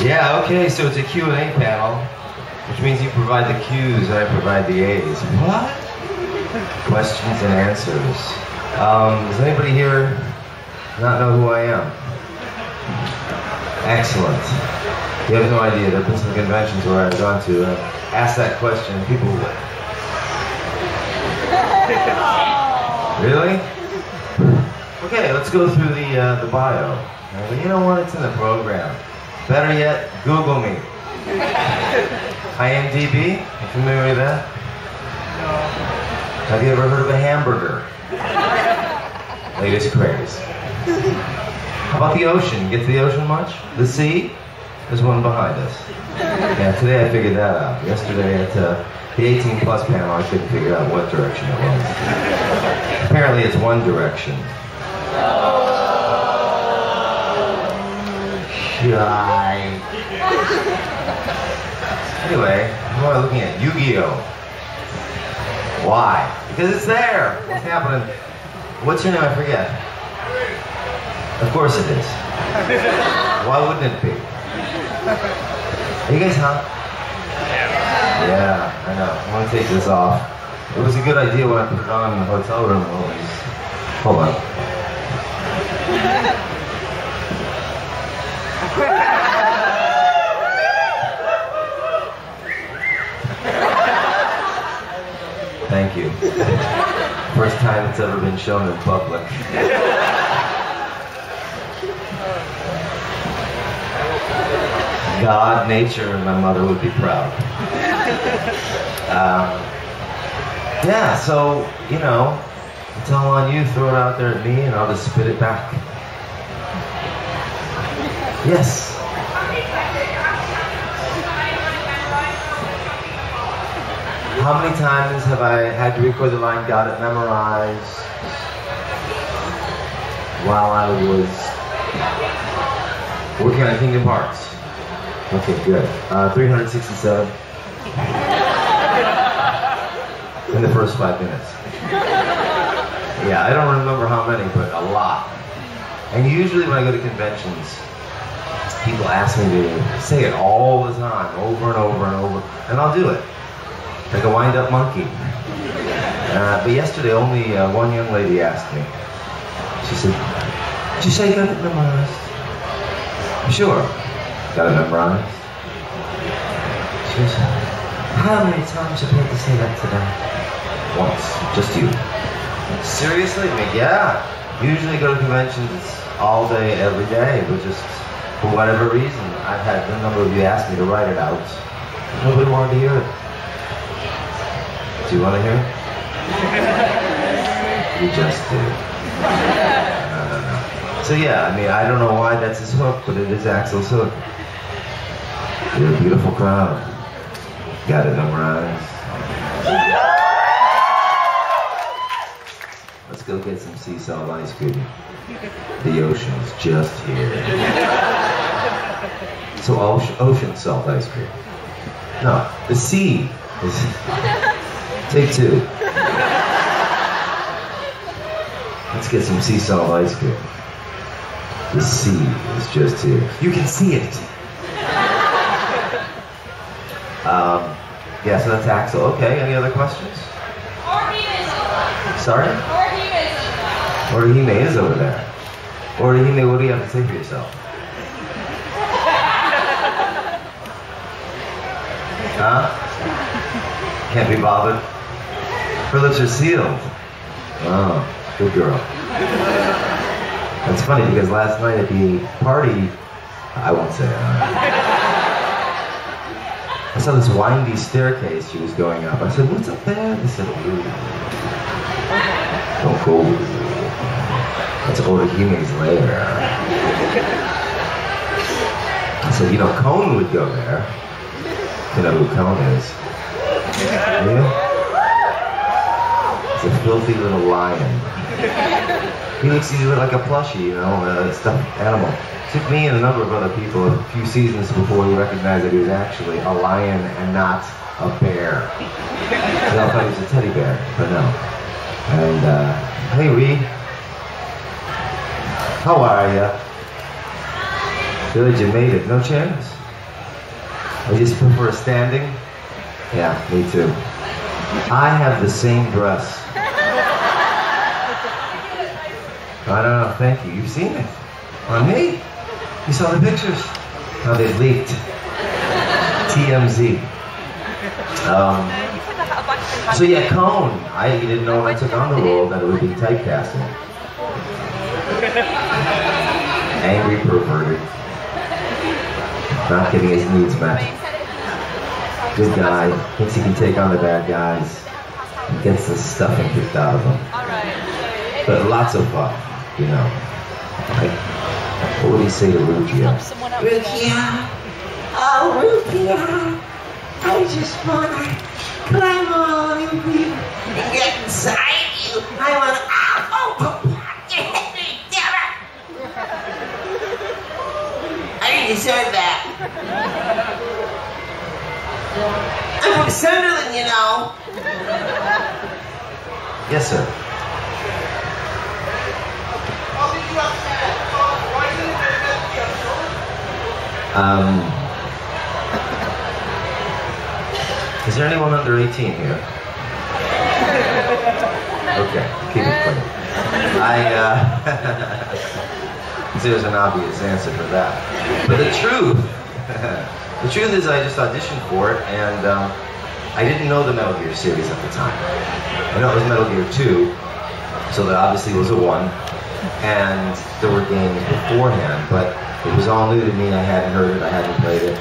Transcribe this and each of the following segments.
Yeah, okay, so it's a Q&A panel, which means you provide the Q's and I provide the A's. What? Questions and answers. Does anybody here not know who I am? Excellent. You have no idea. There have been some conventions where I've gone to ask that question and people would. Really? Okay, let's go through the bio. You know what? It's in the program. Better yet, Google me. IMDb? You familiar with that? No. Have you ever heard of a hamburger? Latest craze. How about the ocean? Get to the ocean much? The sea? There's one behind us. Yeah, today I figured that out. Yesterday at the 18 plus panel, I couldn't figure out what direction it was. Apparently it's one direction. Anyway, what am I looking at? Yu-Gi-Oh! Why? Because it's there. What's happening? What's your name? I forget. Of course it is. Why wouldn't it be? Are you guys hot? Yeah, I know. I want to take this off. It was a good idea when I put it on in the hotel room. Hold on. Thank you. First time it's ever been shown in public. God, nature, and my mother would be proud. Yeah, so, you know, it's all on you. Throw it out there at me and I'll just spit it back. Yes. How many times have I had to record the line, got it memorized, while I was working on Kingdom Hearts? Okay, good. 367 in the first 5 minutes. Yeah, I don't remember how many, but a lot. And usually when I go to conventions, people ask me to say it all the time, over and over and over, and I'll do it. Like a wind-up monkey. But yesterday, only one young lady asked me. She said, "Did you say you got it memorized?" "Sure. Got it memorized." She said, "How many times have you had to say that today?" "Once. Just you." "Seriously?" I mean, yeah. Usually I go to conventions all day, every day, but just for whatever reason, I've had a number of you ask me to write it out. Nobody wanted to hear it. Do you want to hear it? You just do. No. So yeah, I mean, I don't know why that's his hook, but it is Axel's hook. You're a beautiful crowd. Got it memorized. Let's go get some sea salt ice cream. The ocean's just here. So ocean salt ice cream. No, the sea is... Take two. Let's get some sea salt ice cream. The sea is just here. You can see it. Yeah, so that's Axel. Okay, any other questions? Sorry? Orihime is over there. Orihime, what do you have to say for yourself? Huh? Can't be bothered? Her lips are sealed. Oh, good girl. That's funny because last night at the party, I won't say it. I saw this windy staircase she was going up. I said, "What's up there?" They said, "Ooh. Don't go. That's Orihime's lair." I said, "You know, Cone would go there." You know who Cone is? Yeah? It's a filthy little lion. He looks like a plushie, you know, a stuffed animal. It took me and a number of other people a few seasons before we recognized that he was actually a lion and not a bear. They all thought he was a teddy bear, but no. And, hey Reed. How are ya? Good, you made it. No chance? I just prefer standing. Yeah, me too. I have the same dress. I don't know, thank you. You've seen it. On me? You saw the pictures? How they leaked. TMZ. So yeah, Cone. I didn't know when I took on the role that it would be typecasting. Angry, perverted. Not getting his needs met. Good guy. Thinks he can take on the bad guys. And gets the stuffing kicked out of him. But lots of fun, you know. Like, what would he say to Rukia? Rukia! Oh, Rukia! I just wanna climb all over you and get inside you. I wanna, you hit me, damn it! I didn't deserve that. I'm from Sunderland, you know. Yes, sir. Is there anyone under 18 here? Okay, keep it clean. There's an obvious answer for that. But the truth is I just auditioned for it, and I didn't know the Metal Gear series at the time. I know it was Metal Gear 2, so that obviously was a 1, and there were games beforehand, but it was all new to me. I hadn't heard it, I hadn't played it.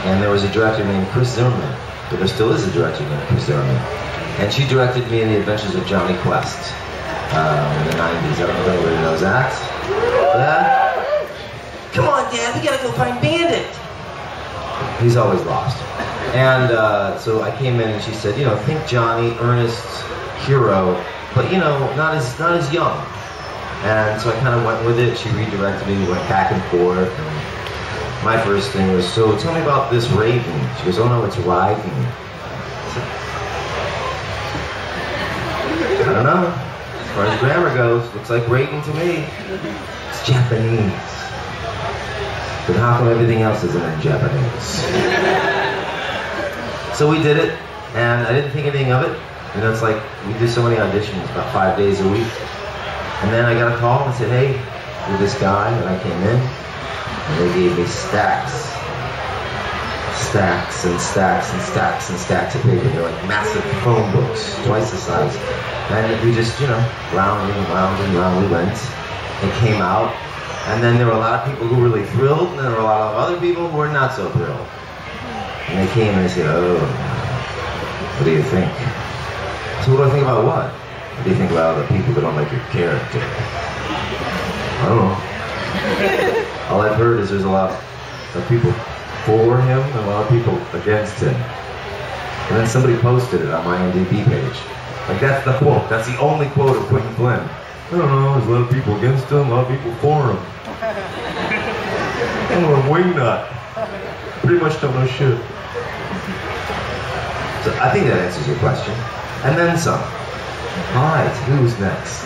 And there was a director named Chris Zimmerman, but there still is a director named Chris Zimmerman. And she directed me in The Adventures of Johnny Quest in the 90s. I don't know if anybody knows that. Yeah? Come on, Dad, we gotta go find Bandit. He's always lost. And so I came in and she said, you know, think Johnny, earnest hero, but you know, not as young. And so I kind of went with it. She redirected me, went back and forth. And my first thing was, so tell me about this Raiden. She goes, oh no, it's Raiden. I don't know. As far as grammar goes, looks like Raiden to me. It's Japanese. But how come everything else isn't in Japanese? So we did it, and I didn't think anything of it. You know, it's like, we do so many auditions, about 5 days a week. And then I got a call and said, hey, you're this guy, and I came in, and they gave me stacks and stacks and stacks and stacks of paper. They're like massive phone books, twice the size. And we just, you know, round and round and round we went. It came out, and then there were a lot of people who were really thrilled, and there were a lot of other people who were not so thrilled. And they came and they said, oh, what do you think? So what do I think about what? What do you think about the people that don't like your character? I don't know. All I've heard is there's a lot of people for him and a lot of people against him. And then somebody posted it on my IMDb page. Like, that's the quote. That's the only quote of Quinton Flynn. I don't know, there's a lot of people against him, a lot of people for him. I'm a wingnut. Pretty much don't know shit. So I think that answers your question. And then some. Alright, who's next?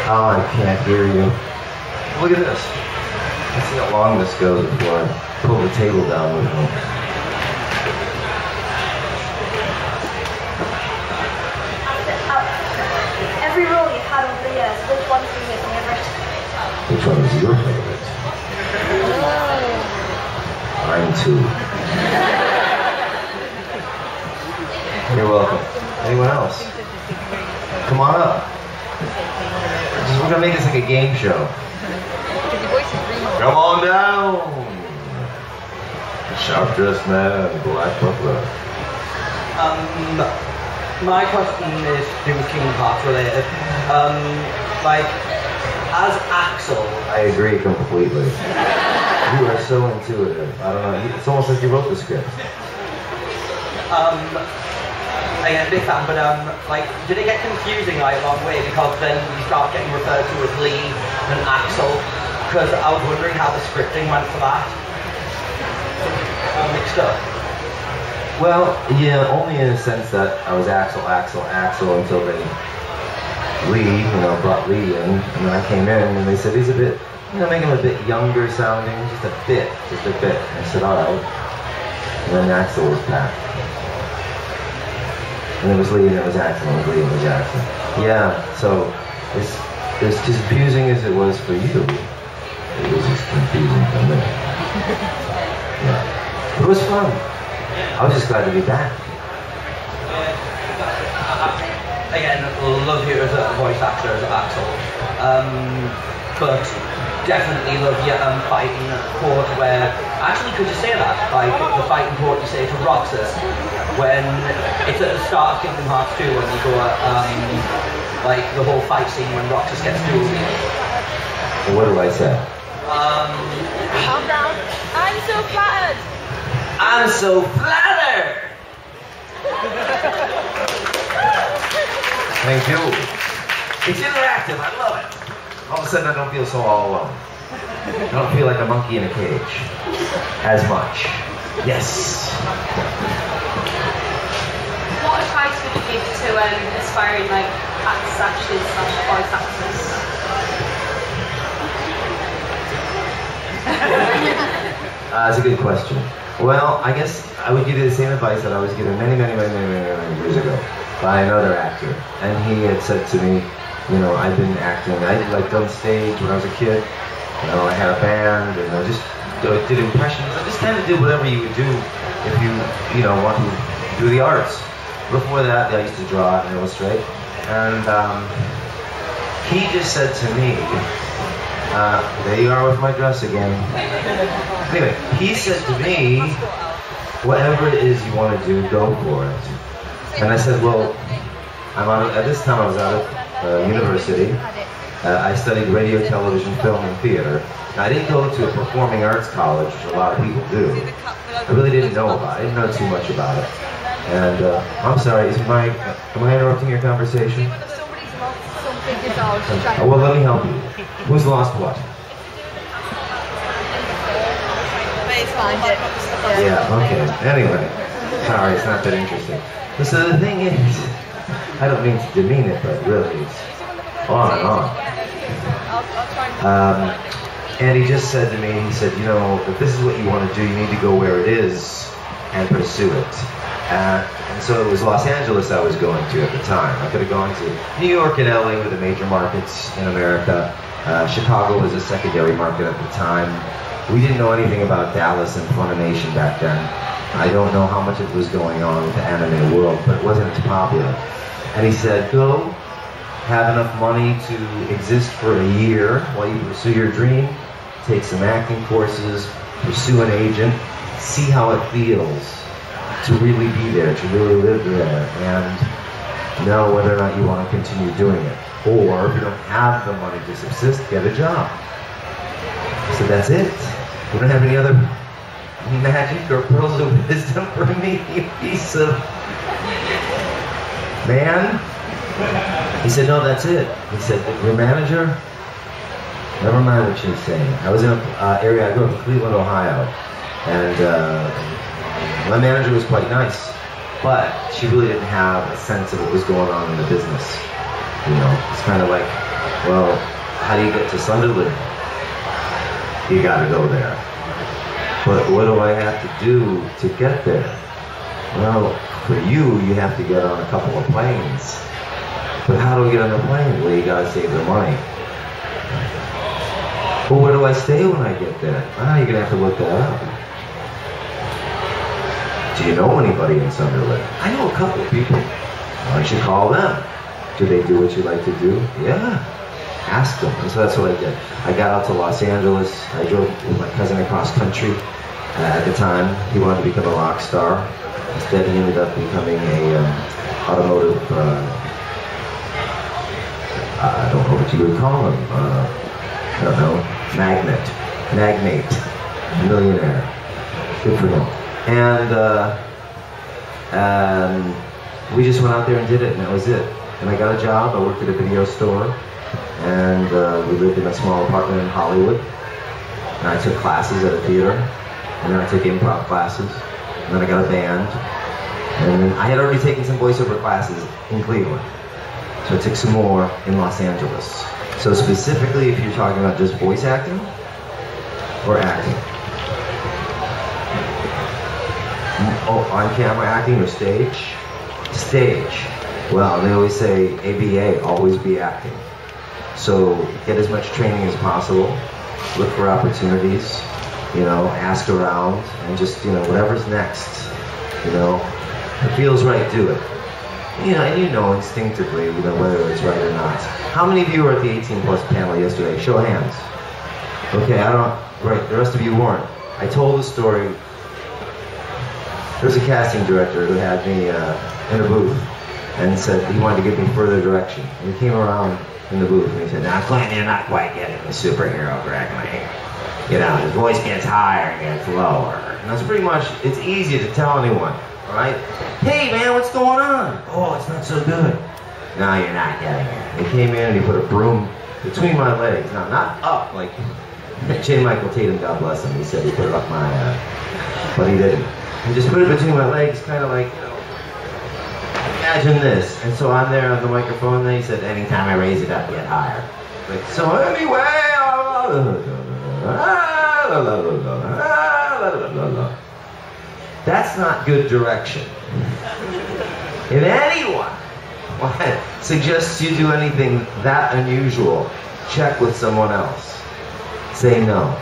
Oh, I can't hear you. Look at this. Let's see how long this goes before I pull the table down with me. Every role you've had over the years, which one's been your favorite? Which one is your favorite? Mine too. You're welcome. Anyone else? Come on up. We're gonna make this like a game show. Come on down. Sharp dressed man, black buffalo. My question is to do with Kingdom Hearts related. Like, as Axel... I agree completely. You are so intuitive. I don't know, it's almost like you wrote the script. Again, big fan, but like, did it get confusing like along the way because then you start getting referred to as Lee and Axel? Because I was wondering how the scripting went for that. Mixed up. Well, yeah, only in the sense that I was Axel until they Lee, brought Lee in, and then I came in, and they said he's a bit, make him a bit younger sounding, just a bit. And I said, all right. And then Axel was back. And it was Lee, and it was Axel, and it was Lee, and it was Axel. Yeah, so it's as confusing as it was for you. It was as confusing for me. Yeah. It was fun. I was just glad to be back. Again, love you as a voice actor, as Axel. But definitely love you fighting port where, actually could you say that? Like the fighting port you say to Roxas, when it's at the start of Kingdom Hearts 2 when you go like the whole fight scene when Roxas gets dual wield. What do I say? Calm down. I'm so flattered. I'm so flattered! Thank you. It's interactive, I love it. All of a sudden I don't feel so all alone. I don't feel like a monkey in a cage. As much. Yes. What advice would you give to aspiring actors, actresses, voice actors? That's a good question. Well, I guess I would give you the same advice that I was given many years ago by another actor. And he had said to me, I've been acting. I did on stage when I was a kid. I had a band, and I just did impressions. I just kind of did whatever you would do if you want to do the arts. Before that, I used to draw and illustrate. And he just said to me, there you are with my dress again. Anyway, he said to me, whatever it is you want to do, go for it. And I said, well, at this time I was out of university. I studied radio, television, film, and theater. Now, I didn't go to a performing arts college, which a lot of people do. I really didn't know about it. I didn't know too much about it. And I'm sorry, am I interrupting your conversation? Somebody's lost something to dog. Well, let me help you. Who's lost what? Yeah, okay. Anyway, sorry, it's not that interesting. So the thing is, I don't mean to demean it, but really it's on and on. And he just said to me, he said, if this is what you want to do, you need to go where it is and pursue it. And so it was Los Angeles I was going to at the time. I could have gone to New York and LA were the major markets in America. Chicago was a secondary market at the time. We didn't know anything about Dallas and Funimation back then. I don't know how much it was going on with the anime world, but it wasn't as popular. And he said, go, have enough money to exist for a year while you pursue your dream, take some acting courses, pursue an agent, see how it feels to really be there, to really live there, and know whether or not you want to continue doing it. Or if you don't have the money to subsist, get a job. So that's it. You don't have any other magic or pearls of wisdom for me, you piece of man? He said, no, that's it. He said, your manager? Never mind what she's saying. I was in an area, I grew up in Cleveland, Ohio, and my manager was quite nice, but she really didn't have a sense of what was going on in the business. It's kind of like, well, how do you get to Sunderland? You gotta go there. But what do I have to do to get there? Well, for you have to get on a couple of planes. But how do we get on the plane? Well, you gotta save the money. Well, where do I stay when I get there? You're gonna have to look that up. Do you know anybody in Sunderland? I know a couple of people. Why don't you call them? Do they do what you like to do? Yeah. Ask them. And so that's what I did. I got out to Los Angeles. I drove with my cousin across country. At the time, he wanted to become a rock star. Instead, he ended up becoming a automotive, I don't know what you would call him. I don't know. Magnate. Millionaire. Good for him. And we just went out there and did it, and that was it. And I got a job. I worked at a video store. And we lived in a small apartment in Hollywood. And I took classes at a theater. And then I took improv classes. And then I got a band. And then I had already taken some voiceover classes in Cleveland. So I took some more in Los Angeles. So specifically, if you're talking about just voice acting or acting. Oh, on camera acting or stage? Stage. Well, they always say ABA, always be acting. So get as much training as possible. Look for opportunities. You know, ask around and just, you know, whatever's next. You know, it feels right, do it. You know, and you know instinctively, you know, whether it's right or not. How many of you were at the 18 plus panel yesterday? Show of hands. Okay, I don't, right, the rest of you weren't. I told the story. There was a casting director who had me in a booth and said he wanted to give me further direction. And he came around in the booth and he said, "Now, Quinton, you're not quite getting the superhero correctly. You know, his voice gets higher and gets lower." And that's pretty much, it's easy to tell anyone, all right? "Hey, man, what's going on?" "Oh, it's not so good." "No, you're not getting it." He came in and he put a broom between my legs. Now, not up, like J. Michael Tatum, God bless him, he said he put it up my, but he didn't. He just put it between my legs, kind of like, you know, imagine this. And so I'm there on the microphone, and he said, "Anytime I raise it up, get higher." Like, so anyway, that's not good direction. If anyone suggests you do anything that unusual, check with someone else. Say no.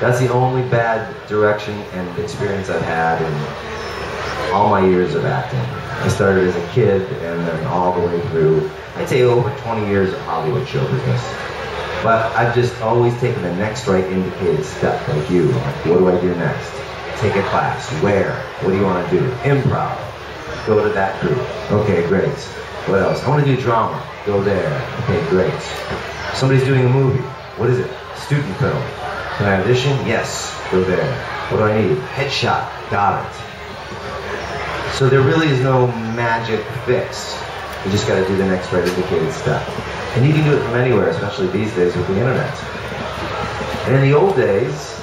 That's the only bad direction and experience I've had in all my years of acting. I started as a kid and then all the way through, I'd say over 20 years of Hollywood show business. But I've just always taken the next right indicated step, like you. Like, what do I do next? Take a class. Where? What do you want to do? Improv. Go to that group. Okay, great. What else? I want to do drama. Go there. Okay, great. Somebody's doing a movie. What is it? Student film. Can I audition? Yes. Go there. What do I need? Headshot. Got it. So there really is no magic fix. You just got to do the next right indicated step. And you can do it from anywhere, especially these days with the internet. And in the old days,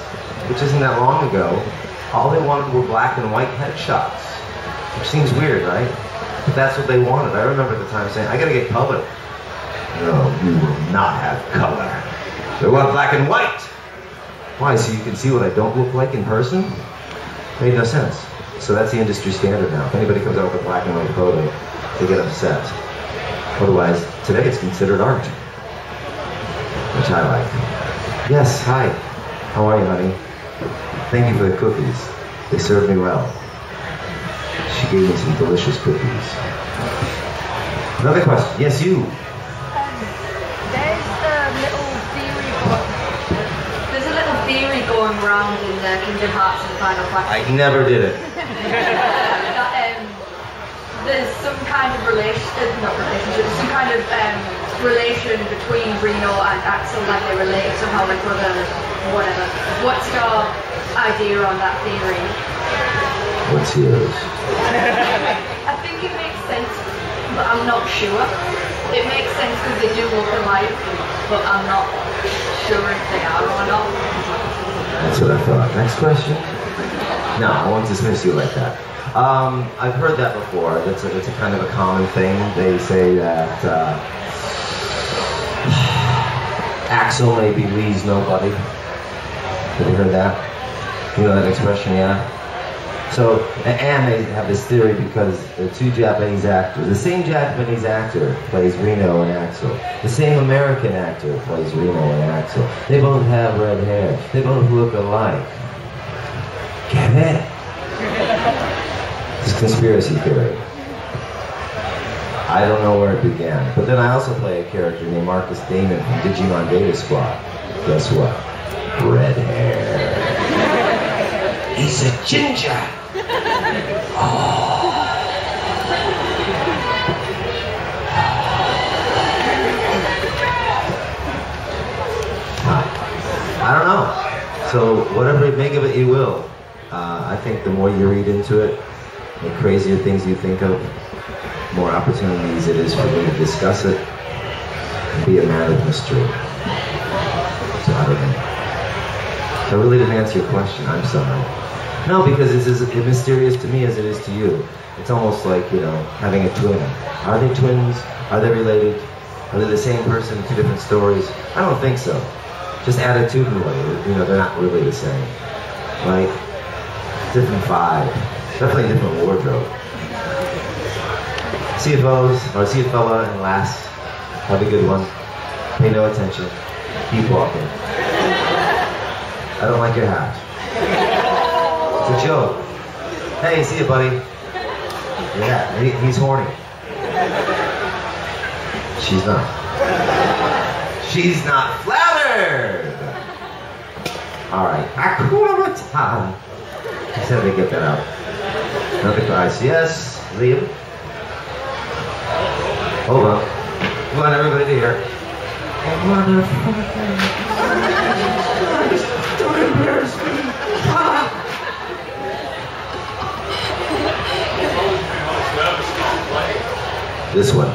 which isn't that long ago, all they wanted were black and white headshots. Which seems weird, right? But that's what they wanted. I remember at the time saying, "I gotta get color." "No, you will not have color. They want black and white." Why? So you can see what I don't look like in person? Made no sense. So that's the industry standard now. If anybody comes out with a black and white photo, they get upset. Otherwise, today it's considered art, which I like. "Yes, hi. How are you, honey? Thank you for the cookies. They served me well." She gave me some delicious cookies. Another question. Yes, you. There's a little theory going around in the Kingdom Hearts and Final Fantasy. I never did it. That, there's some kind of not relationship, some kind of relation between Reno and Axel, like they relate somehow, like brother, whatever. What's your idea on that theory? What's yours? I think it makes sense, but I'm not sure. It makes sense because they do look alike, but I'm not sure if they are or not. That's what I thought. Next question? No, I won't dismiss you like that. I've heard that before. It's a kind of a common thing. They say that Axel may be Lee's nobody. Have you heard that? You know that expression, yeah? So, and they have this theory because the two Japanese actors, the same Japanese actor plays Reno and Axel. The same American actor plays Reno and Axel. They both have red hair. They both look alike. Get it? It's conspiracy theory. I don't know where it began. But then I also play a character named Marcus Damon from Digimon Data Squad. Guess what? Red hair. He's a ginger. Oh. I don't know. So whatever you make of it, you will. I think the more you read into it, the crazier things you think of, more opportunities it is for me to discuss it and be a man of mystery. So I don't know. So I really didn't answer your question. I'm sorry. No, because it's as mysterious to me as it is to you. It's almost like, you know, having a twin. Are they twins? Are they related? Are they the same person, two different stories? I don't think so. Just attitudinally, you know, they're not really the same. Like, different vibe. Definitely a different wardrobe. CFOs, or see a fella and last. Have a good one. Pay no attention. Keep walking. I don't like your hat. It's a joke. Hey, see you, buddy. Yeah, he's horny. She's not. She's not flattered! Alright. Hakuna Matata. Just had to get that out. Another guys. Yes, Liam. Hold on. We want everybody to hear. Motherfucker. Don't embarrass me. Ah. This one.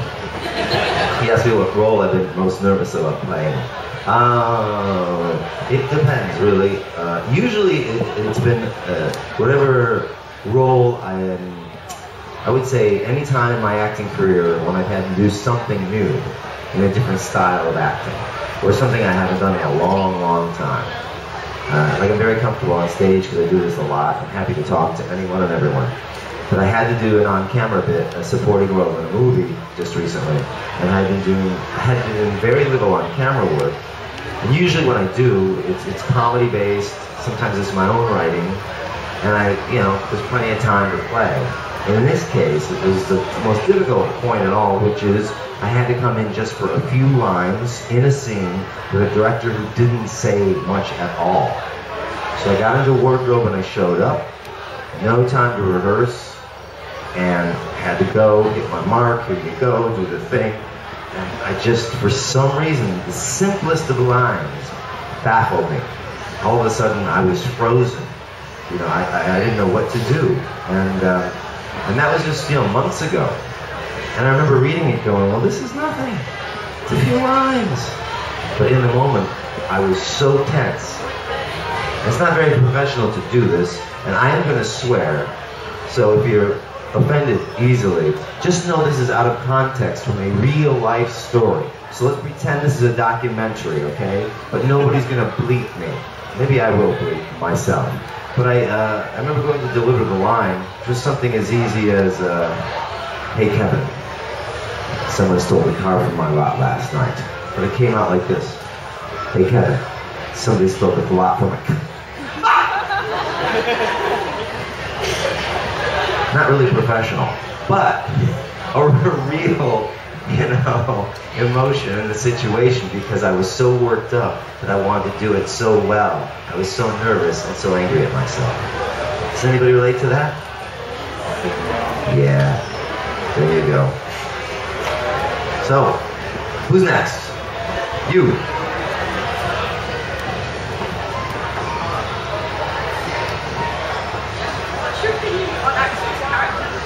He asked me what role I've been most nervous about playing. It depends, really. Usually it's been whatever role I would say anytime in my acting career when I've had to do something new in a different style of acting, or something I haven't done in a long, long time. Like I'm very comfortable on stage because I do this a lot. I'm happy to talk to anyone and everyone. But I had to do an on-camera bit, a supporting role in a movie just recently, and I had been doing very little on-camera work. And usually when I do, it's comedy-based. Sometimes it's my own writing, and there's plenty of time to play. And in this case, it was the most difficult point at all, which is I had to come in just for a few lines in a scene with a director who didn't say much at all. So I got into wardrobe and I showed up. No time to rehearse. And had to go, get my mark, here you go, do the thing. And I just, for some reason, the simplest of lines baffled me. All of a sudden, I was frozen. You know, I didn't know what to do. And that was just, months ago. And I remember reading it going, well, this is nothing. It's a few lines. But in the moment, I was so tense. It's not very professional to do this, and I am going to swear. So if you're offended easily, just know this is out of context from a real life story. So let's pretend this is a documentary, okay? But nobody's gonna bleep me. Maybe I will bleep myself. But I remember going to deliver the line, just something as easy as, hey Kevin, someone stole the car from my lot last night. But it came out like this. Hey Kevin, somebody stole the lot from my car. Not really professional, but a real, emotion in the situation because I was so worked up that I wanted to do it so well. I was so nervous and so angry at myself. Does anybody relate to that? Yeah, there you go. So, who's next? You. What's your opinion on acting characters?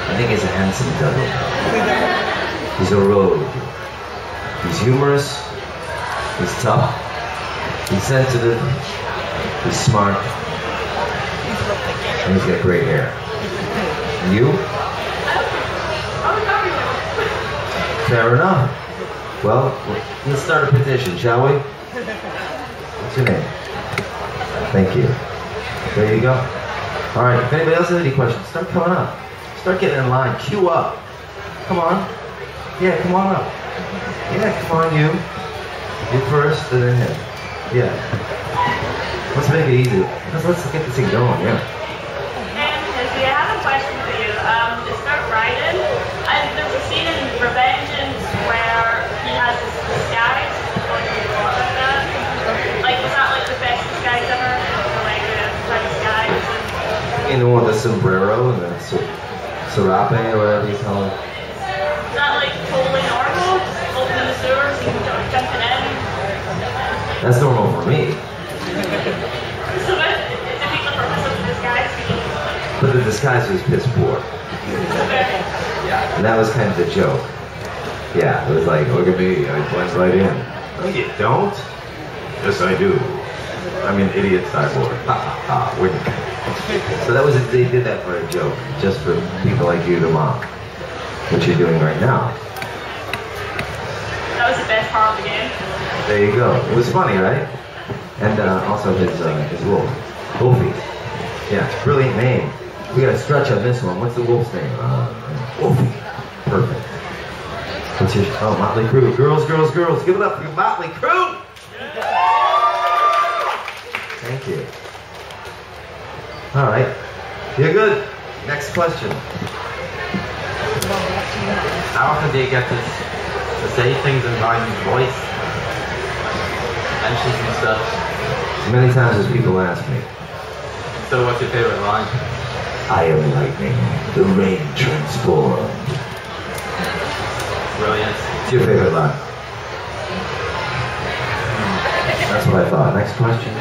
I think he's a handsome devil. He's a rogue. He's humorous. He's tough. He's sensitive. He's smart. And he's got great hair. And you? Fair enough. Well, let's start a petition, shall we? What's your name? Thank you. There you go. All right, if anybody else has any questions, start coming up. Start getting in line. Queue up. Come on. Yeah, come on up. Yeah, come on, you. You first, and then him. Yeah. Let's make it easy. Let's get this thing going, yeah. I have a question for you. To start writing, there's a scene in Revengeance where he has this disguise. Like, was that like the best disguise ever? Like the disguise? You know, with the sombrero and the serape or whatever you call it. Is that like totally normal? Opening the sewers and jumping in? That's normal for me. So that defeats the purpose of the disguise? But the disguise was piss poor. Yeah, and that was kind of the joke. Yeah, it was like, look at me, I blend right in. No, you don't. Yes, I do. I'm an idiot cyborg. Ha ha ha, wink. So that was they did that for a joke, just for people like you to mock what you're doing right now. That was the best part of the game. There you go. It was funny, right? And also his wolf, Wolfie. Yeah, brilliant name. We got to stretch on this one. What's the wolf's name? Wolfie. Perfect. What's your? Oh, Motley Crue. Girls, girls, girls. Give it up for Motley Crue. Thank you. All right. You're good. Next question. How often do you get to say things in Ryan's voice? Mentions and stuff. As many times as people ask me. So what's your favorite line? I am lightning, the rain transformed. Brilliant. What's your favorite line? That's what I thought. Next question.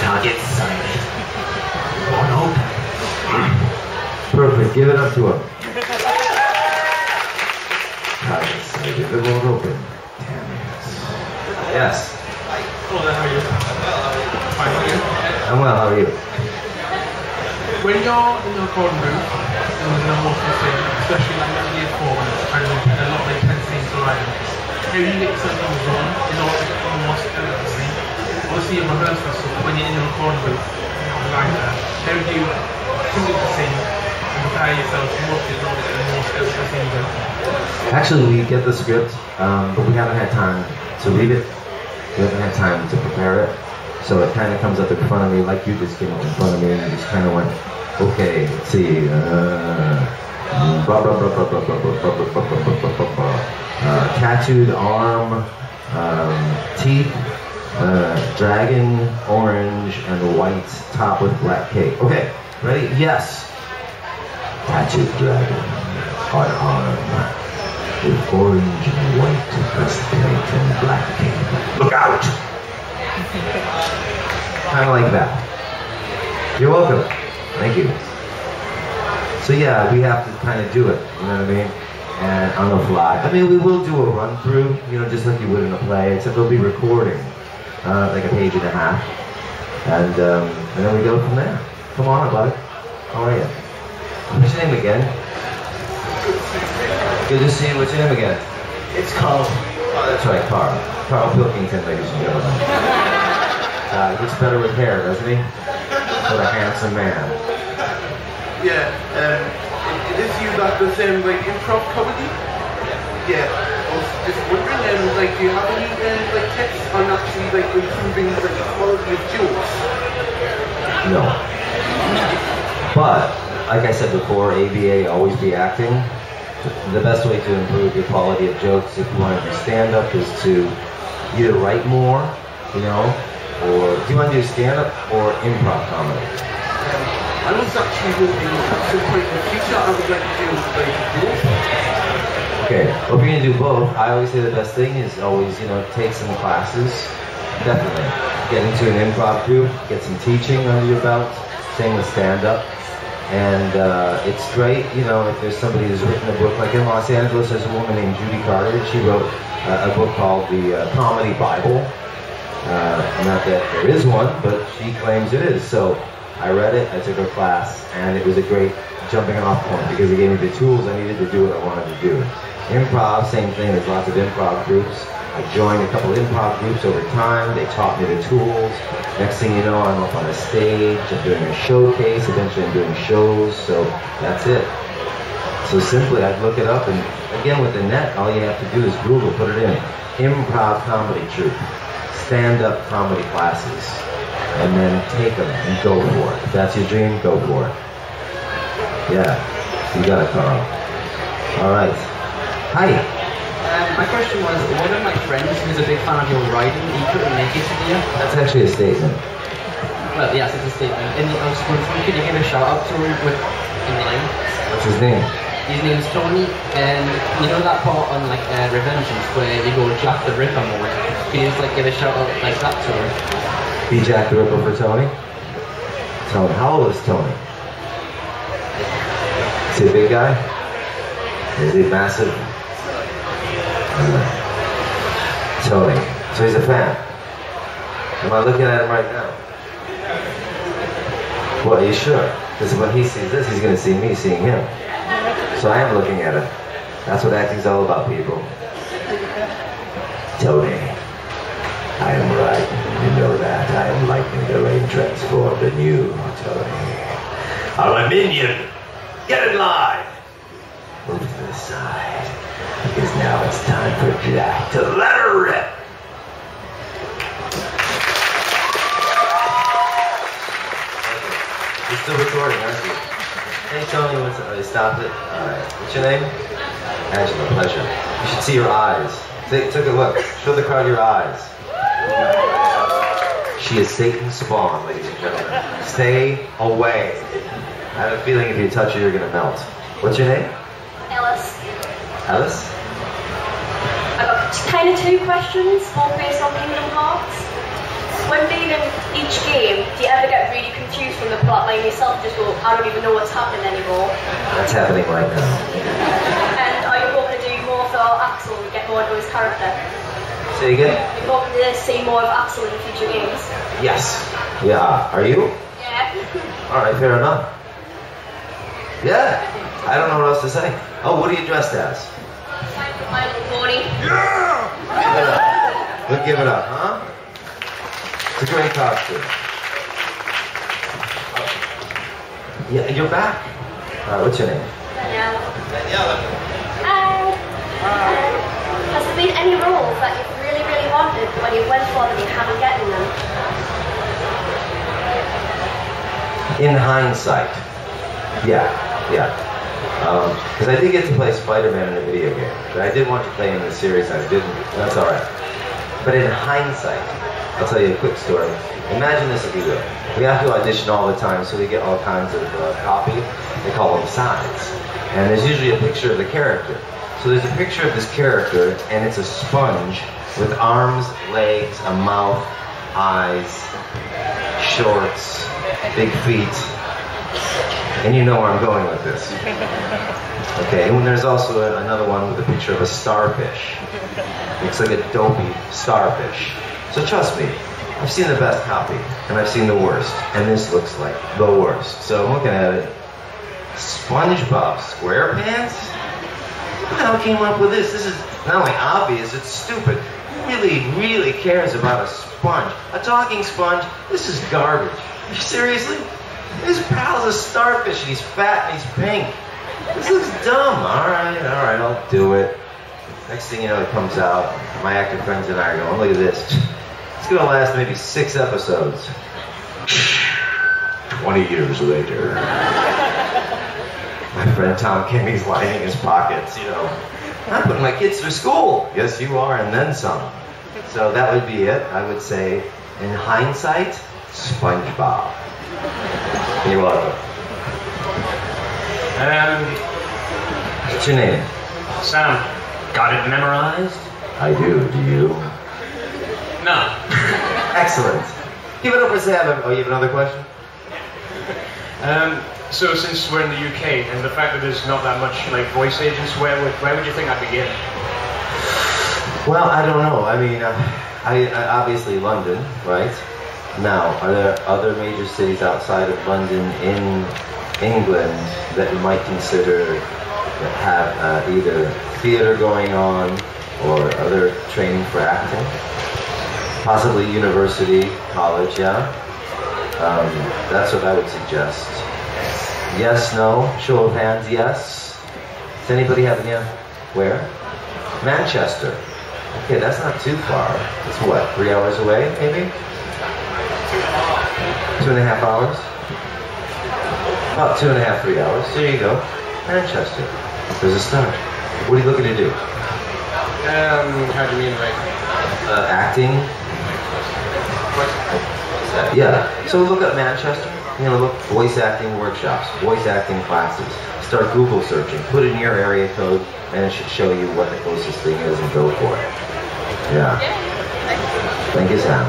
Target sighted. One open. Perfect. Give it up to him. Target sighted. The one open. Damn it. Yes. Hello there, how are you? Fine, how are you? I'm well. How are you? When you're in the recording room, and there's no more to say, especially like year 4 when it's kind of a lot of intensity into writing, how do you get something wrong in order to get more skill at the scene? Obviously in rehearsal, so when you're in the recording booth, like that, how do you think of the scene and prepare yourself more in order to get more skill at the scene? Actually, we get the script, but we haven't had time to read it. We haven't had time to prepare it. So it kind of comes up in front of me, like you just came up in front of me, and you just kind of went, okay, let's see. Tattooed arm, teeth, dragon, orange, and white top with black cape. Okay, ready? Yes. Tattooed dragon on arm with orange and white breastplate and black cape. Look out! Kind of like that. You're welcome. Thank you. So yeah, we have to kind of do it, you know what I mean? And on the fly. I mean, we will do a run through, you know, just like you would in a play, except we'll be recording like a page and a half. And then we go from there. Come on, bud. How are you? What's your name again? Good to see you. What's your name again? It's Carl. Oh, that's right, Carl. Carl Pilkington, ladies and gentlemen. He looks better with hair, doesn't he? What a handsome man. Yeah, it is you that does like improv comedy? Yeah. I was just wondering, like, do you have any like tips on actually like improving like the quality of jokes? No. But, like I said before, ABA, always be acting. The best way to improve your quality of jokes, if you want to do stand-up, is to either write more, you know, or do you want to do stand-up or improv comedy? I was actually hoping at some point in the future I would like to do like both. Okay, well, if you're going to do both, I always say the best thing is always, you know, take some classes. Definitely. Get into an improv group, get some teaching under your belt, same with stand-up. And it's great, you know, if there's somebody who's written a book, like in Los Angeles, there's a woman named Judy Carter. She wrote a book called The Comedy Bible. Not that there is one, but she claims it is. So I read it, I took her class, and it was a great jumping off point because it gave me the tools I needed to do what I wanted to do. Improv, same thing, there's lots of improv groups. I joined a couple of improv groups over time, they taught me the tools. Next thing you know, I'm up on a stage, I'm doing a showcase, eventually I'm doing shows, so that's it. So simply, I'd look it up, and again with the net, all you have to do is Google, put it in. Improv comedy troupe, stand-up comedy classes, and then take them and go for it. If that's your dream, go for it. Yeah, you got it, Carl. All right. Hi. My question was, one of my friends who's a big fan of your writing, he couldn't make it today. That's actually a statement. Well, yes, it's a statement. And I was wondering, could you give a shout out to him with in the line? What's his name? His name's Tony, and you know that part on like Revengeance where you go Jack the Ripper mode? Could you just like give a shout out like that to him? Be Jack the Ripper for Tony? Tony. How old is Tony? Is he a big guy? Is he massive? Tony. So he's a fan. Am I looking at him right now? Well, are you sure? Because when he sees this, he's going to see me seeing him. So I am looking at it. That's what acting's all about, people. Tony, I am right. You know that. I am lightning the rain transformed in you, Tony. I'm a minion. Get in line. Move to the side. Because now it's time for Jack to let her rip. You're still recording, aren't you? Hey, Tony, you stopped it? Alright. What's your name? Angela, pleasure. You should see your eyes. Take a look. Show the crowd your eyes. She is Satan's spawn, ladies and gentlemen. Stay away. I have a feeling if you touch her, you're going to melt. What's your name? Ellis. Alice? I've got kind of two questions, both based on Kingdom Hearts. When being in each game, do you ever get really confused from the plot line yourself? Just go, I don't even know what's happening anymore. That's happening right now. And are you hoping to do more for Axel and get more into his character? Say again? You're hoping to see more of Axel in future games? Yes. Yeah. Are you? Yeah. Alright, fair enough. Yeah. I don't know what else to say. Oh, what are you dressed as? My little pony. Yeah! Give it up. We'll give it up, huh? It's a great costume. Yeah, you're back. What's your name? Daniela. Has there been any roles that you've really, really wanted when you went for them you haven't gotten them? In hindsight, yeah. Because I did get to play Spider-Man in a video game, but I did want to play in the series. I didn't. That's all right. But in hindsight, I'll tell you a quick story. Imagine this if you will. We have to audition all the time, so we get all kinds of copy. They call them signs. And there's usually a picture of the character. So there's a picture of this character, and it's a sponge with arms, legs, a mouth, eyes, shorts, big feet. And you know where I'm going with this. Okay, and there's also another one with a picture of a starfish. Looks like a dopey starfish. So trust me, I've seen the best copy, and I've seen the worst, and this looks like the worst. So I'm looking at it. SpongeBob SquarePants? Who the hell came up with this? This is not only obvious, it's stupid. Who really cares about a sponge? A talking sponge? This is garbage. Seriously? His pal's a starfish, and he's fat and he's pink. This looks dumb. Alright, I'll do it. Next thing you know, it comes out. My actor friends and I are going, look at this. It's going to last maybe 6 episodes. 20 years later. My friend Tom Kenny's lining his pockets, you know. I'm putting my kids through school. Yes, you are, and then some. So that would be it. I would say, in hindsight, SpongeBob. You're welcome. What's your name? Sam. Got it memorized? I do. Do you? No. Excellent. Give it up for Sam. Oh, you have another question? So since we're in the UK and the fact that there's not that much like voice agents, where would you think I'd begin? Well, I don't know. I mean, I obviously London, right? Now, are there other major cities outside of London in England that you might consider that have either theater going on or other training for acting? Possibly university, college, yeah? That's what I would suggest. Yes, no, show of hands, yes. Does anybody have any? Where? Manchester. Okay, that's not too far. It's what, 3 hours away, maybe? 2.5 hours? About 2.5, 3 hours. There you go. Manchester. There's a start. What are you looking to do? How do you mean, like? Acting? Yeah. So look up Manchester. You know, look, voice acting workshops, voice acting classes. Start Google searching. Put in your area code, and it should show you what the closest thing is and go for it. Yeah. Thank you, Sam.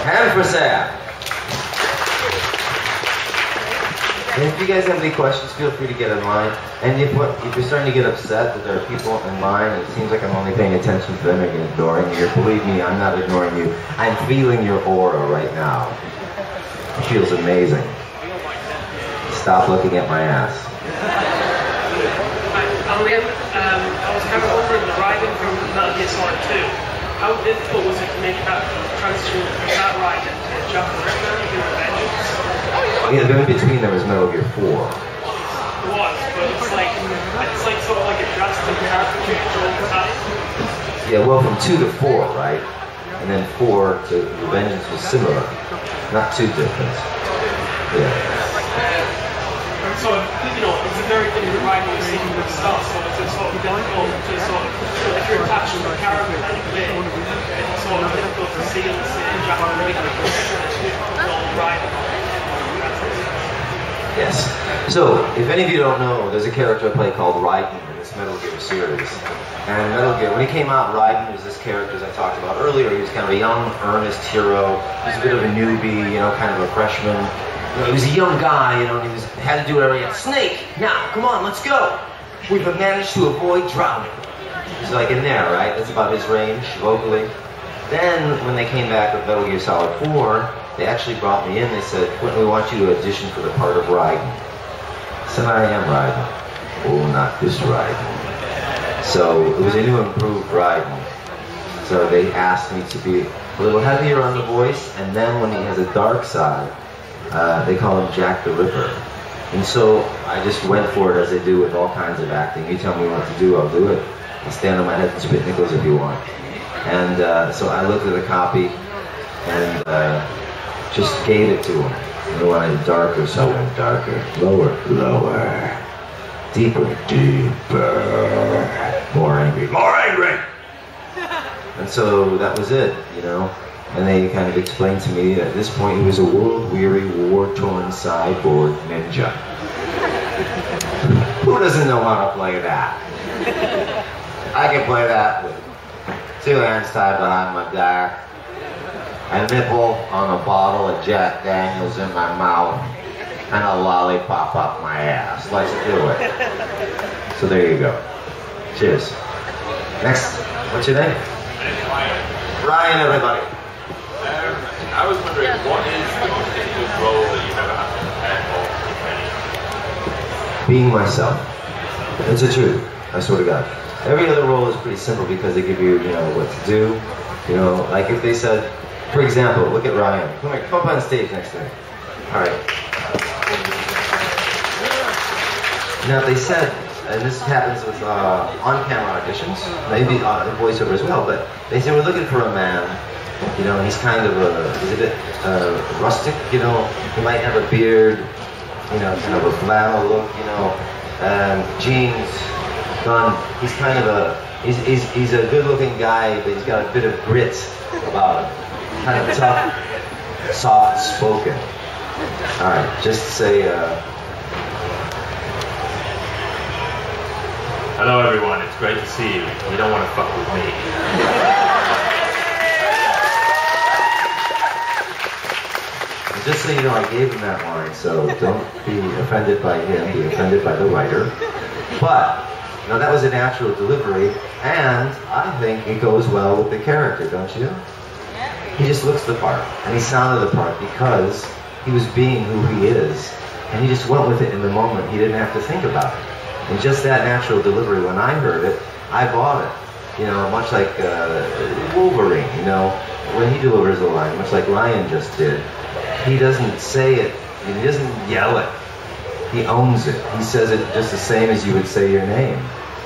Hand for Sam. And if you guys have any questions, feel free to get in line. And if you're starting to get upset that there are people in line, and it seems like I'm only paying attention to them and ignoring you, believe me, I'm not ignoring you. I'm feeling your aura right now. It feels amazing. stop looking at my ass. I was kind of wondering, the riding from Metal Gear Solid 2, how difficult was it to make that transition from that ride to Jack the Ripper in Revengeance? Oh yeah, the in between there was Metal Gear 4. It was, but it's like sort of like a drastic character change all the time. Yeah, well, from 2 to 4, right? And then 4 to Revengeance was similar, not too different. Yeah. So, you know, it's a very different riding scene with stuff, so it's sort of difficult to sort of, if you're attached to a character in any way, it's sort of difficult to see in the same Japanese riding. Yes. So, if any of you don't know, there's a character I play called Raiden in this Metal Gear series. And Metal Gear, when he came out, Raiden was this character, as I talked about earlier. He was kind of a young, earnest hero. He was a bit of a newbie, you know, kind of a freshman. You know, he was a young guy, you know, and he had to do whatever he had. Snake! Now, come on, let's go! We've managed to avoid drowning. He's like in there, right? That's about his range, vocally. Then, when they came back with Metal Gear Solid 4, they actually brought me in. They said, Quinton, we want you to audition for the part of Raiden. I said, I am Raiden. Oh, not this Raiden. So, it was a new, improved Raiden. So, they asked me to be a little heavier on the voice, and then when he has a dark side, they call him Jack the Ripper. And so, I just went for it as they do with all kinds of acting. You tell me what to do, I'll do it. I'll stand on my head and spit nickels if you want. And so I looked at the copy and just gave it to him. And I wanted darker, so I went darker. Lower, lower. Deeper, deeper. More angry, more angry. And so that was it, you know. And they kind of explained to me that at this point he was a world-weary, war-torn cyborg ninja. Who doesn't know how to play that? I can play that with 2 hands tied behind my back, a nipple on a bottle of Jack Daniels in my mouth, and a lollipop up my ass. Let's do it. So there you go. Cheers. Next. What's your name? Ryan, everybody. I was wondering, what is the most difficult role that you've ever had to prepare for? Being myself. It's the truth. I swear to God. Every other role is pretty simple because they give you, you know, what to do. You know, like if they said, for example, look at Ryan. Come here, come up on stage next to me. All right. Now they said, and this happens with on-camera auditions, maybe voiceover as well, but they say we're looking for a man. You know, he's kind of he's a bit rustic. You know, he might have a beard. You know, kind of a flannel look. You know, jeans. He's kind of he's a good-looking guy, but he's got a bit of grit about him. Kind of tough, soft-spoken. All right, just say. Hello, everyone. It's great to see you. You don't want to fuck with me. Just so you know, I gave him that line, so don't be offended by him. Be offended by the writer. But. Now that was a natural delivery, and I think it goes well with the character, don't you? He just looks the part, and he sounded the part because he was being who he is, and he just went with it in the moment. He didn't have to think about it. And just that natural delivery, when I heard it, I bought it. You know, much like Wolverine, you know, when he delivers a line, much like Ryan just did, he doesn't say it, he doesn't yell it. He owns it. He says it just the same as you would say your name.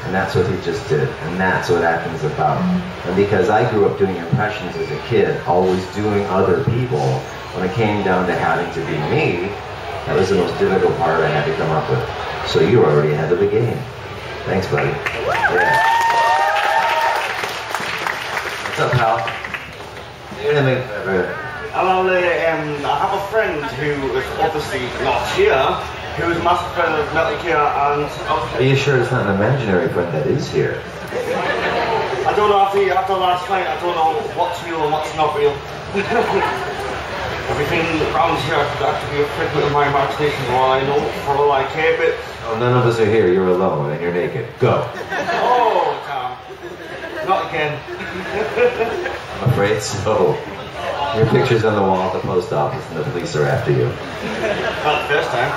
And that's what he just did. And that's what acting's about. And because I grew up doing impressions as a kid, always doing other people, when it came down to having to be me, that was the most difficult part I had to come up with. So you're already ahead of the game. Thanks, buddy. Yeah. What's up, pal? You're gonna make Hello there. I have a friend who is obviously not here, who is a massive fan of Metal Gear, and... Are you sure it's not an imaginary friend that is here? I don't know, after last night, I don't know what's real and what's not real. Everything around here could actually be a figment of my imagination, for all I know, for all I care, but... Oh, none of us are here, you're alone, and you're naked. Go. Oh, Tom. Not again. I'm afraid so. Your picture's on the wall at the post office and the police are after you. Not the first time.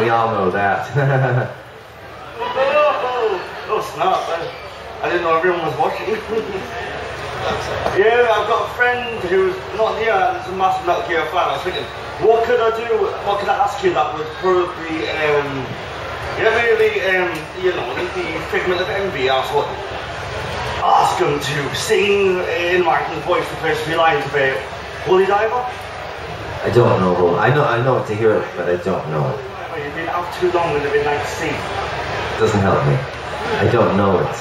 We all know that. Oh snap, I didn't know everyone was watching. Yeah, I've got a friend who's not here and is a massive Metal Gear fan. I was thinking, what could I do, what could I ask you that would probably, really, you know, the figment of envy. I was ask him to sing in Martin's voice the first few lines of Holy Diver. I don't know. I know it to hear it, but I don't know it. Oh, you've been out too long in the midnight sea. Doesn't help me. I don't know it.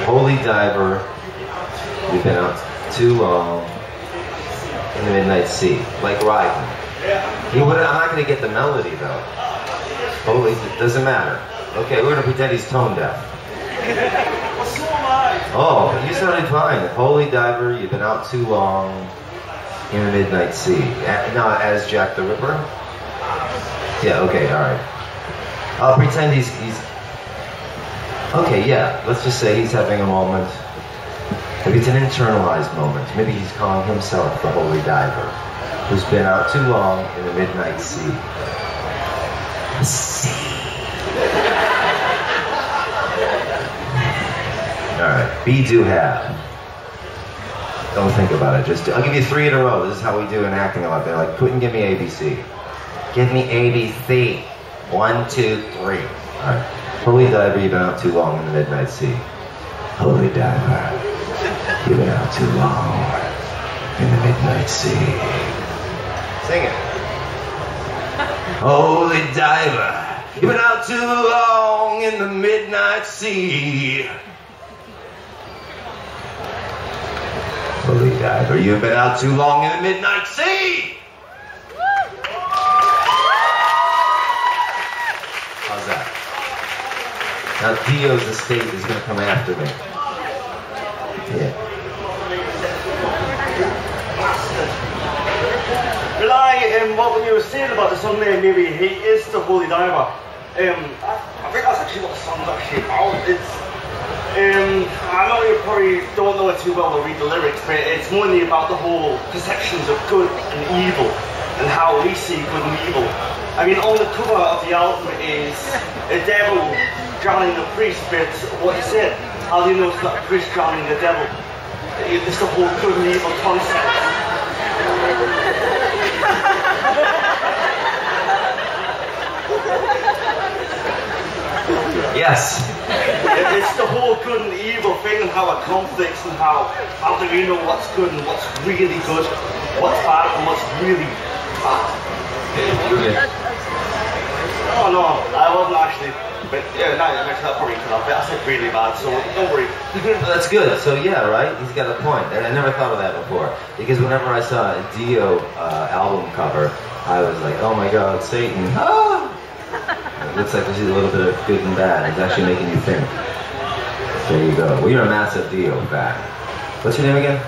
Holy Diver, you've been out too long in the midnight sea, like riding. I'm not going to get the melody though. Holy, doesn't matter. Okay, we're going to pretend he's tone deaf. Oh, you sounded fine. Holy Diver, you've been out too long in the midnight sea. Now, as Jack the Ripper? Yeah, okay, alright. I'll pretend he's... Okay, yeah, let's just say he's having a moment. Maybe it's an internalized moment. Maybe he's calling himself the Holy Diver, who's been out too long in the midnight sea. The sea. Alright, be do have. Don't think about it, just do. I'll give you 3 in a row. This is how we do in acting a lot. They're like, Quinton, give me ABC. Give me ABC. 1, 2, 3. Alright. Holy Diver, you've been out too long in the midnight sea. Holy Diver, you've been out too long in the midnight sea. Sing it. Holy Diver, you've been out too long in the midnight sea. Holy Diver, you've been out too long in the midnight sea! How's that? Now Dio's estate is going to come after me. Yeah. What you were saying about the song there, maybe he is the Holy Diver. I think that's actually what the song's actually about. It's I know you probably don't know it too well to read the lyrics, but it's mainly about the whole perceptions of good and evil and how we see good and evil. I mean, on the cover of the album is a devil drowning a priest, but what you said, how do you know it's not a priest drowning the devil? It's the whole good and evil concept. Yes. It's the whole good and evil thing and how it conflicts and how do we know what's good and what's really good, what's bad and what's really bad. Oh no, I wasn't actually, but yeah, no, it makes that probably cut off. I said really bad, so don't worry. That's good. So yeah, right? He's got a point. And I never thought of that before. Because whenever I saw a Dio album cover, I was like, oh my god, Satan. Ah! It looks like there's a little bit of good and bad. It's actually making you think. There you go. Well, you're a massive Dio fan. What's your name again?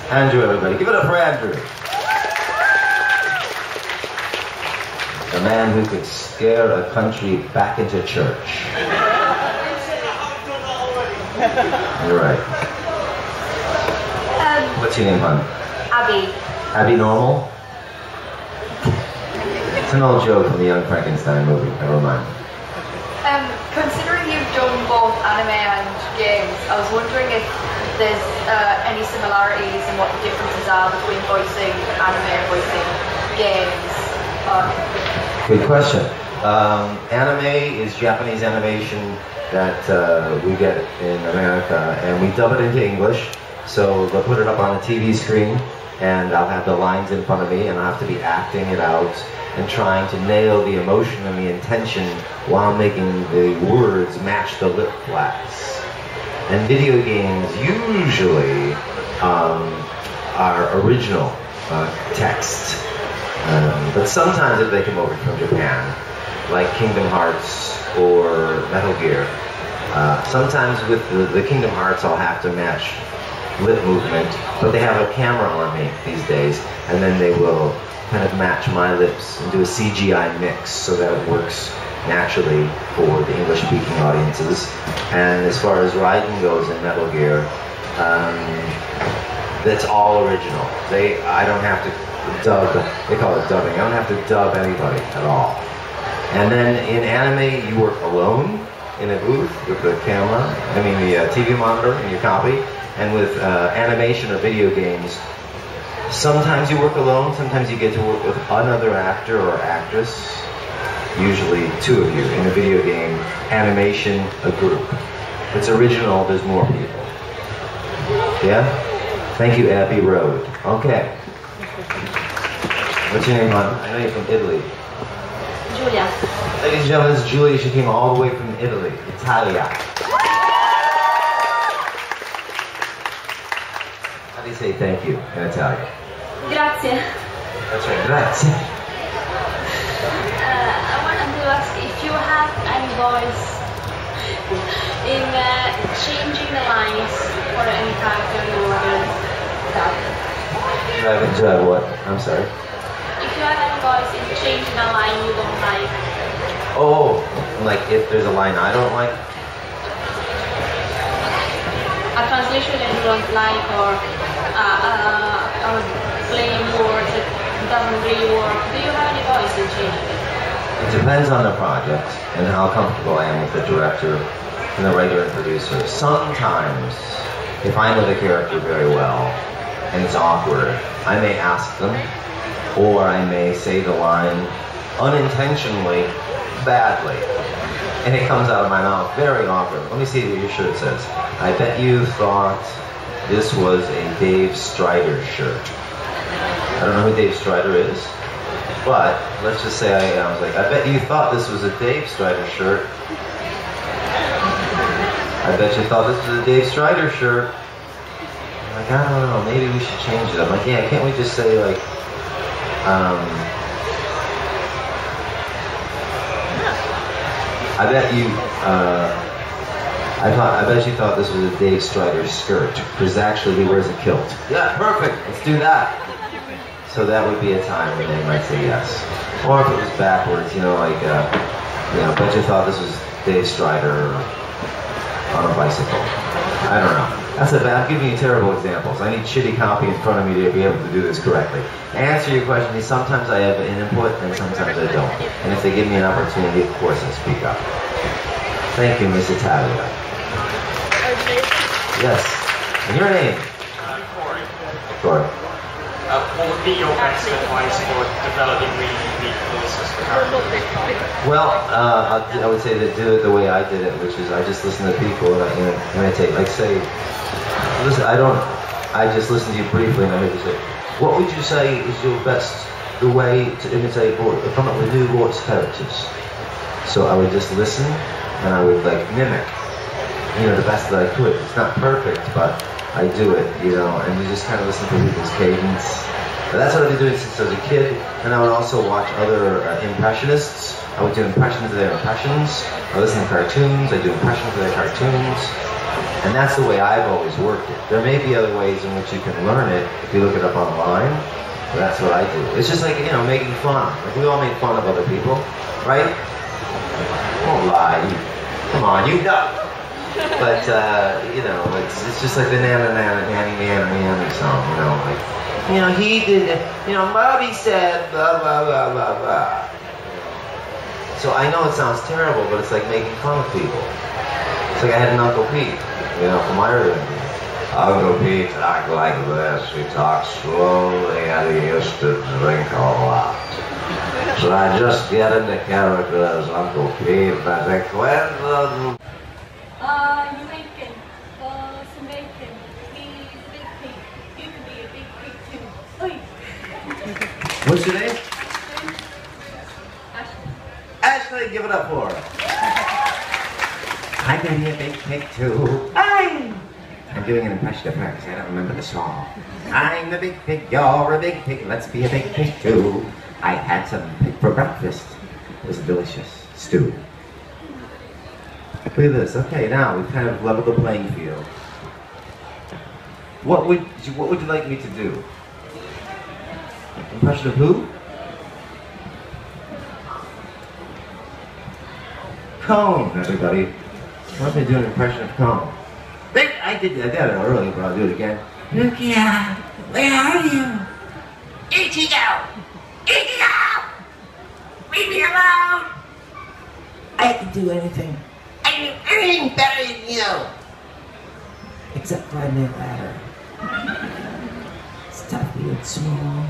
Andrew, everybody. Give it up for Andrew. The man who could scare a country back into church. You're right. What's your name, hon? Abby. Abby Normal? It's an old joke from the Young Frankenstein movie, never mind. Considering you've done both anime and games, I was wondering if there's any similarities and what the differences are between voicing anime and voicing games. Good question. Anime is Japanese animation that we get in America, and we dub it into English. So they'll put it up on a TV screen, and I'll have the lines in front of me, and I'll have to be acting it out and trying to nail the emotion and the intention while making the words match the lip flaps. And video games usually are original text. But sometimes if they come over from Japan, like Kingdom Hearts or Metal Gear, sometimes with the Kingdom Hearts I'll have to match lip movement, but they have a camera on me these days, and then they will kind of match my lips and do a CGI mix so that it works naturally for the English-speaking audiences. And as far as Raiden goes in Metal Gear, that's all original. I don't have to dub, they call it dubbing, I don't have to dub anybody at all. And then in anime, you work alone in a booth with the camera, the TV monitor and your copy. And with animation or video games, sometimes you work alone, sometimes you get to work with another actor or actress, usually two of you. In a video game, animation, a group. If it's original, there's more people. Yeah? Thank you, Abbey Road. Okay. What's your name, hon? I know you're from Italy. Julia. Ladies and gentlemen, this is Julia. She came all the way from Italy, Italia. How do you say thank you in Italian? Grazie. That's right, grazie. I wanted to ask if you have any voice in changing the lines for any character you want to dub. Drive what? I'm sorry. If you have any voice in changing a line you don't like. Oh, like if there's a line I don't like? A translation that you don't like, or playing words that doesn't really work. Do you have any voice in changing it? It depends on the project and how comfortable I am with the director and the writer and producer. Sometimes, if I know the character very well and it's awkward, I may ask them, or I may say the line unintentionally, badly, and it comes out of my mouth very awkward. Let me see what your shirt says. I bet you thought this was a Dave Strider shirt. I don't know who Dave Strider is, but let's just say I was like, I bet you thought this was a Dave Strider shirt. I bet you thought this was a Dave Strider shirt. I'm like, I don't know, maybe we should change it. I'm like, yeah, can't we just say like, I bet you thought this was a Dave Strider skirt, because actually he wears a kilt. Yeah, perfect, let's do that. So that would be a time when they might say yes. Or if it was backwards, like, I bet you thought this was Dave Strider on a bicycle. I don't know. I'm giving you terrible examples. I need shitty copy in front of me to be able to do this correctly. To answer your question, sometimes I have an input and sometimes I don't. And if they give me an opportunity, of course I speak up. Thank you, Miss Italia. Yes. And your name? Corey. Corey. What would be your best advice for developing really unique voices for characters? Well, I would say that do it the way I did it, which is I just listen to people and I imitate. Like say, listen, I just listen to you briefly and I maybe say, what would you say is your best, the way to imitate, come up with new voice characters? So I would just listen and I would like mimic, the best that I could. It's not perfect, but I do it, and you just kind of listen to people's cadence. But that's what I've been doing since I was a kid, and I would also watch other impressionists. I would do impressions of their impressions. I listen to cartoons, I do impressions of their cartoons. And that's the way I've always worked it. There may be other ways in which you can learn it if you look it up online, but that's what I do. It's just like, making fun. Like we all make fun of other people, right? Don't lie. Come on, you know. But, it's just like the nanny song, like, he did it, Mommy said blah, blah, blah, blah, blah. So I know it sounds terrible, but it's like making fun of people. It's like I had an Uncle Pete, from Ireland. Uncle Pete talked like this. He talked slowly and he used to drink a lot. So I just get into character as Uncle Pete and I think, well, You're making some bacon. He's a big pig. You can be a big pig too. Oi. What's your name? Ashley, give it up for her. I can be a big pig too. I'm doing an impression of her because I don't remember the song. I'm a big pig, you're a big pig, let's be a big pig too. I had some pig for breakfast. It was a delicious stew. Look at this. Okay, now we've kind of leveled the playing field. What would you like me to do? Impression of who? Cone, everybody. I want me to do an impression of Cone. I did that earlier, but I'll do it again. Rukia, where are you? Ichigo! Ichigo! Leave me alone! I can do anything. I can do anything better than you! Except climb that ladder. It's tough being small.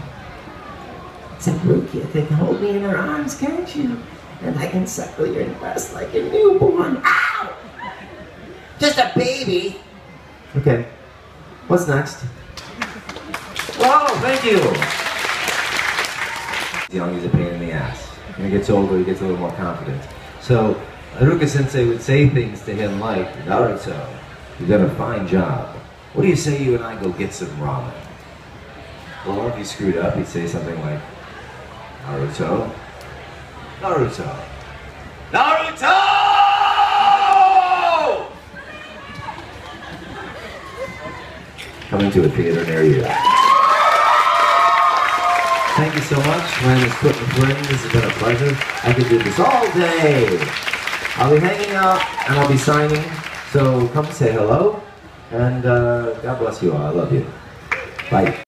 Except Rukia, they can hold me in her arms, can't you? And I can suckle your breast like a newborn. Ow! Just a baby. Okay. What's next? Whoa, thank you! Young, he's a pain in the ass. When he gets older, he gets a little more confident. So, Haruka Sensei would say things to him like, Naruto, you've done a fine job. What do you say you and I go get some ramen? Or if he screwed up, he'd say something like, Naruto, Naruto, Naruto! Coming to a theater near you. Thank you so much. My name is Quinton Flynn. This has been a pleasure. I could do this all day. I'll be hanging out and I'll be signing. So come say hello. And God bless you all. I love you. Bye.